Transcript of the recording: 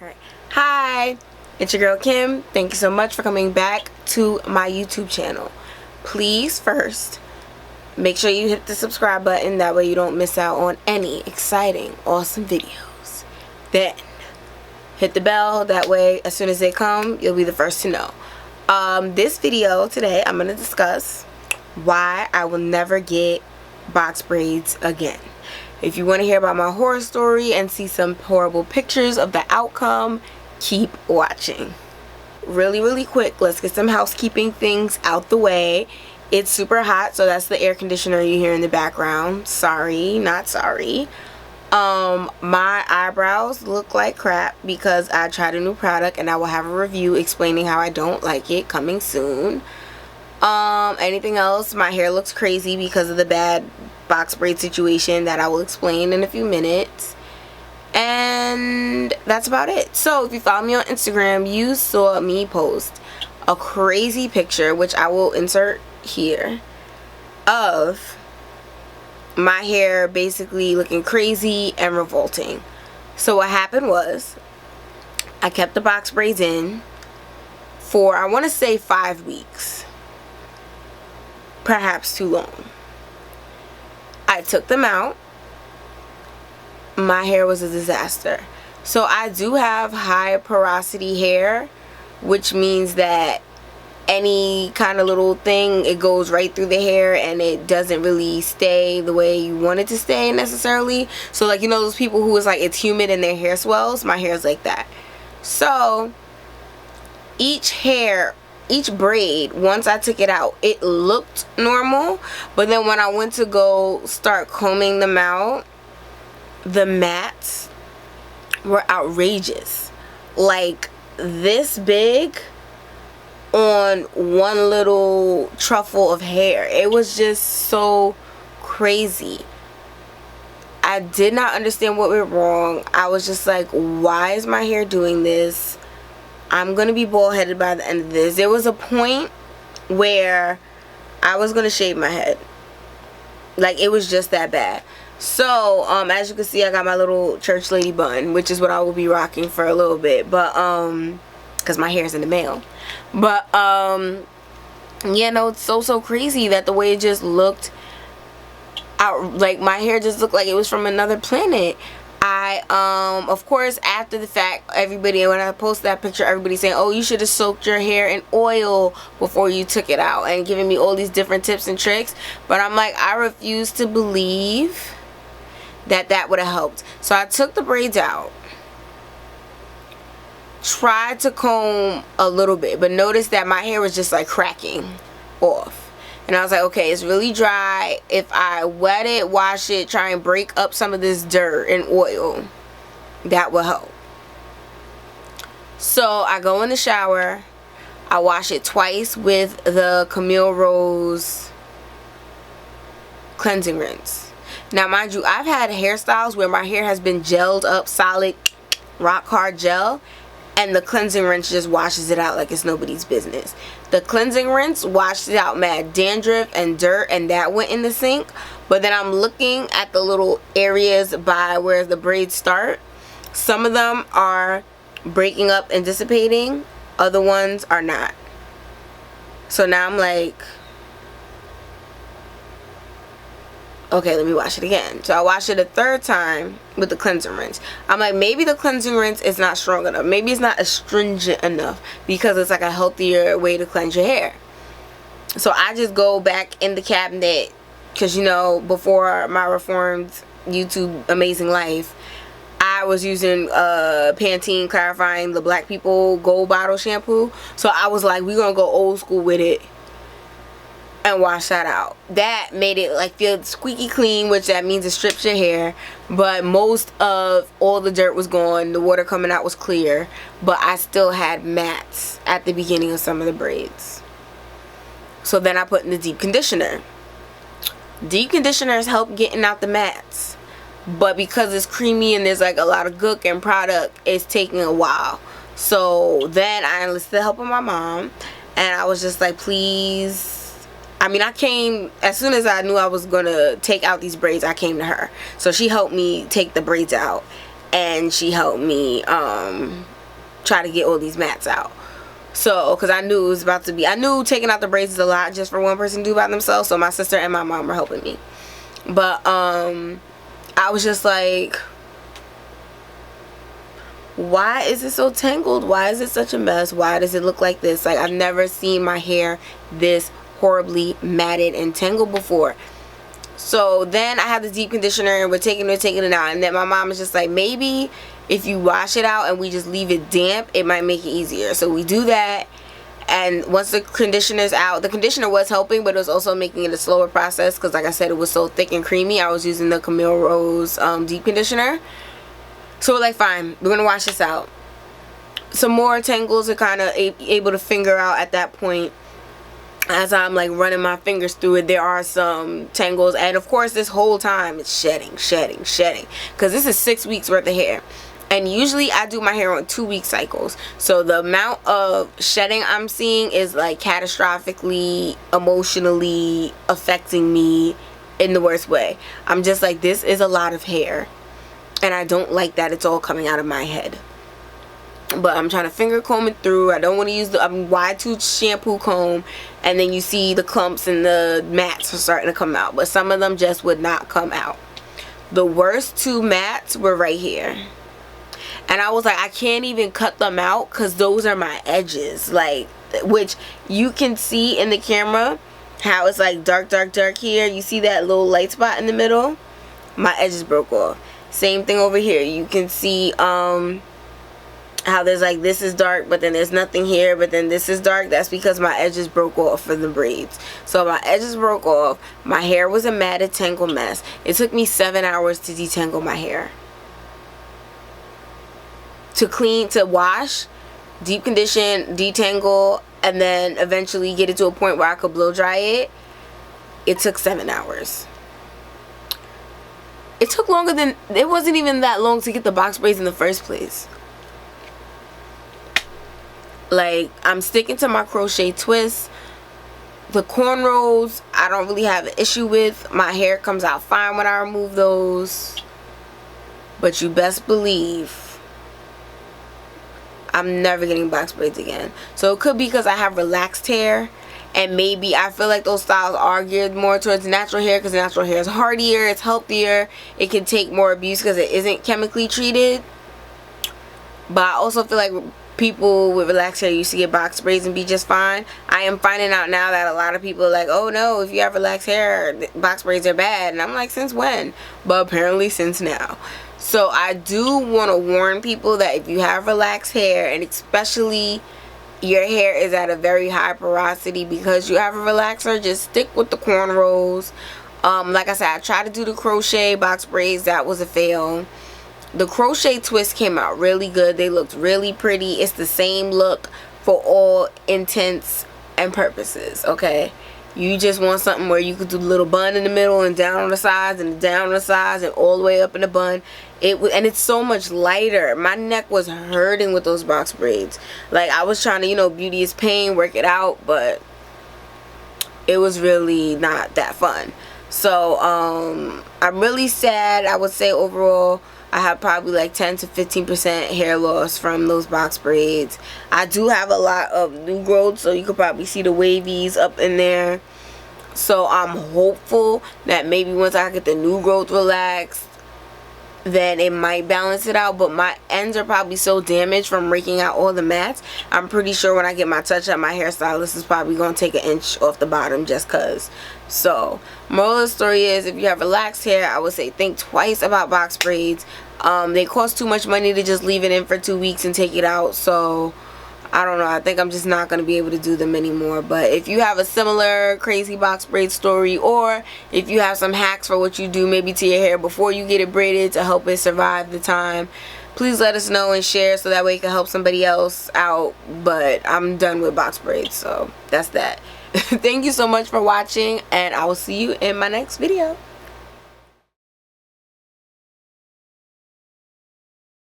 Alright. Hi, it's your girl Kim. Thank you so much for coming back to my YouTube channel. Please first make sure you hit the subscribe button, that way you don't miss out on any exciting, awesome videos. Then hit the bell, that way as soon as they come, you'll be the first to know. This video today, I'm going to discuss why I will never get box braids again. If you want to hear about my horror story and see some horrible pictures of the outcome, keep watching. Really quick, let's get some housekeeping things out the way. It's super hot, so that's the air conditioner you hear in the background. Sorry, not sorry. My eyebrows look like crap because I tried a new product, and I will have a review explaining how I don't like it coming soon. Anything else, my hair looks crazy because of the bad box braid situation that I will explain in a few minutes. And that's about it. So if you follow me on Instagram, you saw me post a crazy picture, which I will insert here, of my hair basically looking crazy and revolting. So what happened was, I kept the box braids in for, I want to say, 5 weeks. Perhaps too long. I took them out. My hair was a disaster. So I do have high porosity hair, which means that any kind of little thing, it goes right through the hair and it doesn't really stay the way you want it to stay necessarily. So like, you know, those people who is like, it's humid and their hair swells, my hair is like that. So each braid, once I took it out, it looked normal, but then when I went to go start combing them out, the mats were outrageous. Like this big on one little truffle of hair. It was just so crazy. I did not understand what went wrong. I was just like, why is my hair doing this? I'm gonna be bald headed by the end of this. There was a point where I was gonna shave my head. Like, it was just that bad. So as you can see, I got my little church lady bun, which is what I will be rocking for a little bit, but because my hair is in the mail. But yeah, no, it's so crazy that the way it just looked out, like my hair just looked like it was from another planet. Of course, after the fact, everybody, when I post that picture, everybody's saying, oh, you should have soaked your hair in oil before you took it out, and giving me all these different tips and tricks. But I'm like, I refuse to believe that would have helped. So I took the braids out, tried to comb a little bit, but noticed that my hair was just like cracking off. And I was like, okay, it's really dry. If I wet it, wash it, try and break up some of this dirt and oil, that will help. So I go in the shower. I wash it twice with the Camille Rose cleansing rinse. Now, mind you, I've had hairstyles where my hair has been gelled up, solid, rock hard gel, and the cleansing rinse just washes it out like it's nobody's business. The cleansing rinse washed out mad dandruff and dirt, and that went in the sink. But then I'm looking at the little areas by where the braids start. Some of them are breaking up and dissipating. Other ones are not. So now I'm like, okay, let me wash it again. So I washed it a third time with the cleansing rinse. I'm like, maybe the cleansing rinse is not strong enough. Maybe it's not astringent enough, because it's like a healthier way to cleanse your hair. So I just go back in the cabinet, because, you know, before my reformed YouTube amazing life, I was using Pantene Clarifying the Black People Gold Bottle Shampoo. So I was like, we're going to go old school with it and wash that out. That made it like feel squeaky clean, which that means it strips your hair, but most of all the dirt was gone. The water coming out was clear, but I still had mats at the beginning of some of the braids. So then I put in the deep conditioner. Deep conditioners help getting out the mats, but because it's creamy and there's like a lot of gook and product, it's taking a while. So then I enlisted the help of my mom, and I was just like, please. I mean, I came, as soon as I knew I was going to take out these braids, I came to her. So she helped me take the braids out. and she helped me try to get all these mats out. So, because I knew it was about to be, I knew taking out the braids is a lot just for one person to do by themselves. So my sister and my mom were helping me. But I was just like, why is it so tangled? Why is it such a mess? Why does it look like this? Like, I've never seen my hair this horribly matted and tangled before. So then I had the deep conditioner and we're taking it out, and then my mom was just like, maybe if you wash it out and we just leave it damp, it might make it easier. So we do that, and once the conditioner's out, the conditioner was helping, but it was also making it a slower process because, like I said, it was so thick and creamy. I was using the Camille Rose deep conditioner. So we're like, fine, we're gonna wash this out. Some more tangles are kind of able to finger out at that point. As I'm like running my fingers through it, there are some tangles, and of course this whole time it's shedding, because this is 6 weeks worth of hair, and usually I do my hair on 2-week cycles. So the amount of shedding I'm seeing is like catastrophically emotionally affecting me in the worst way. I'm just like, this is a lot of hair, and I don't like that it's all coming out of my head. But I'm trying to finger comb it through. I don't want to use the wide tooth shampoo comb, and then you see the clumps and the mats are starting to come out, but some of them just would not come out. The worst 2 mats were right here, and I was like, I can't even cut them out because those are my edges, like, which you can see in the camera how it's like dark here. You see that little light spot in the middle? My edges broke off. Same thing over here. You can see how there's like, this is dark, but then there's nothing here, but then this is dark. That's because my edges broke off for the braids. So my edges broke off. My hair was a matted tangle mess. It took me 7 hours to detangle my hair. To clean, to wash, deep condition, detangle, and then eventually get it to a point where I could blow dry it. It took 7 hours. It took longer than, it wasn't even that long to get the box braids in the first place. Like, I'm sticking to my crochet twists. The cornrows, I don't really have an issue with. My hair comes out fine when I remove those. But you best believe I'm never getting box braids again. So it could be because I have relaxed hair, and maybe I feel like those styles are geared more towards natural hair, because natural hair is hardier, it's healthier, it can take more abuse because it isn't chemically treated. But I also feel like people with relaxed hair used to get box braids and be just fine. I am finding out now that a lot of people are like, oh no, if you have relaxed hair, box braids are bad. And I'm like, since when? But apparently since now. So I do want to warn people that if you have relaxed hair, and especially your hair is at a very high porosity because you have a relaxer, just stick with the cornrows. Like I said, I tried to do the crochet box braids. That was a fail. The crochet twist came out really good. They looked really pretty. It's the same look for all intents and purposes, okay? You just want something where you could do a little bun in the middle and down on the sides and down on the sides and all the way up in the bun. And it's so much lighter. My neck was hurting with those box braids. Like, I was trying to, you know, beauty is pain, work it out, but it was really not that fun. So I'm really sad. I would say overall I have probably like 10 to 15% hair loss from those box braids. I do have a lot of new growth, so you could probably see the wavies up in there. So I'm hopeful that maybe once I get the new growth relaxed, then it might balance it out. But my ends are probably so damaged from raking out all the mats. I'm pretty sure when I get my touch up, my hairstylist is probably going to take an inch off the bottom just cause. So moral of the story is, if you have relaxed hair, I would say think twice about box braids. They cost too much money to just leave it in for 2 weeks and take it out. So I don't know, I think I'm just not going to be able to do them anymore. But if you have a similar crazy box braid story, or if you have some hacks for what you do maybe to your hair before you get it braided to help it survive the time, please let us know and share so that way it can help somebody else out. But I'm done with box braids, so that's that. Thank you so much for watching, and I will see you in my next video.